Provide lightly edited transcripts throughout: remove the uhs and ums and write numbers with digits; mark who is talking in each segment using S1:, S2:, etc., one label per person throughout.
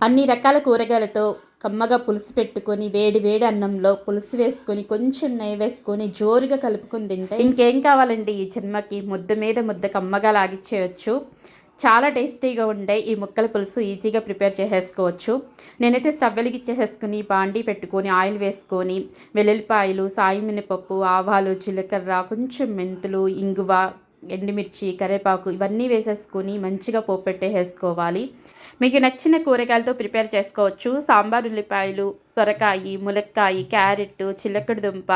S1: అన్ని రకాల కూరగాయలతో కమ్మగా పులుసు పెట్టుకొని వేడి వేడి అన్నంలో పులుసు వేసుకొని కొంచెం నెయ్యి వేసుకొని జోరుగా కలుపుకొని తింటే ఇంకేం కావాలండి ఈ జన్మకి. ముద్ద మీద ముద్ద కమ్మగా లాగిచ్చేయచ్చు. చాలా టేస్టీగా ఉండే ఈ ముక్కల పులుసు ఈజీగా ప్రిపేర్ చేసేసుకోవచ్చు. నేనైతే స్టవ్ వెలిగిచ్చేసేసుకుని బాండీ పెట్టుకొని ఆయిల్ వేసుకొని వెల్లుల్లిపాయలు, సాయి మినపప్పు, ఆవాలు, జీలకర్ర, కొంచెం మెంతులు, ఇంగువ, ఎండుమిర్చి, కరివేపాకు ఇవన్నీ వేసేసుకొని మంచిగా పోపు పెట్టేసుకోవాలి. మీకు నచ్చిన కూరగాయలతో ప్రిపేర్ చేసుకోవచ్చు. సాంబార్ ఉల్లిపాయలు, సొరకాయ, ములక్కాయ, క్యారెట్, చిలకడ దుంప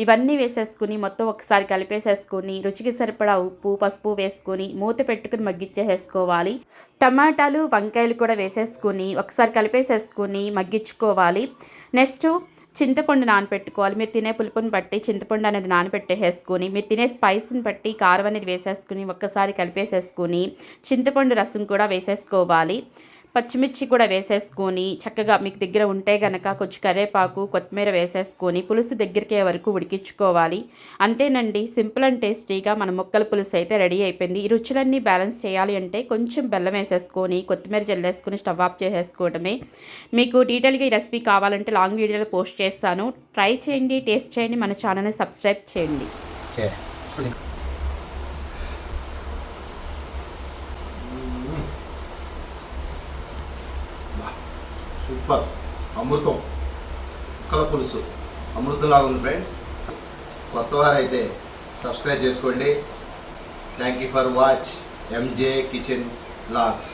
S1: ఇవన్నీ వేసేసుకుని మొత్తం ఒకసారి కలిపేసేసుకొని రుచికి సరిపడా ఉప్పు, పసుపు వేసుకొని మూత పెట్టుకుని మగ్గించేసుకోవాలి. టమాటాలు, వంకాయలు కూడా వేసేసుకుని ఒకసారి కలిపేసేసుకుని మగ్గించుకోవాలి. నెక్స్ట్ చింతపండు నానపెట్టుకోవాలి. మీరు తినే పులుపుని బట్టి చింతపండు అనేది నానపెట్టేసుకొని మీరు తినే స్పైస్ని బట్టి కారం అనేది వేసేసుకుని ఒక్కసారి కలిపేసేసుకొని చింతపండు రసం కూడా వేసేసుకోవాలి. పచ్చిమిర్చి కూడా వేసేసుకొని చక్కగా మీకు దగ్గర ఉంటే కనుక కొంచెం కరివేపాకు, కొత్తిమీర వేసేసుకొని పులుసు దగ్గరికి వరకు ఉడికించుకోవాలి. అంతేనండి, సింపుల్ అండ్ టేస్టీగా మన ముక్కల పులుసు అయితే రెడీ అయిపోయింది. ఈ రుచులన్నీ బ్యాలెన్స్ చేయాలి అంటే కొంచెం బెల్లం వేసేసుకొని కొత్తిమీర జల్లేసుకొని స్టవ్ ఆఫ్ చేసేసుకోవడమే. మీకు డీటెయిల్గా ఈ రెసిపీ కావాలంటే లాంగ్ వీడియోలో పోస్ట్ చేస్తాను. ట్రై చేయండి, టేస్ట్ చేయండి, మన ఛానల్ని సబ్స్క్రైబ్ చేయండి.
S2: సూపర్, అమృతం. ముక్కల పులుసు అమృతంలాగా ఉంది ఫ్రెండ్స్. కొత్త వారైతే సబ్స్క్రైబ్ చేసుకోండి. Thank you for watch MJ kitchen vlogs.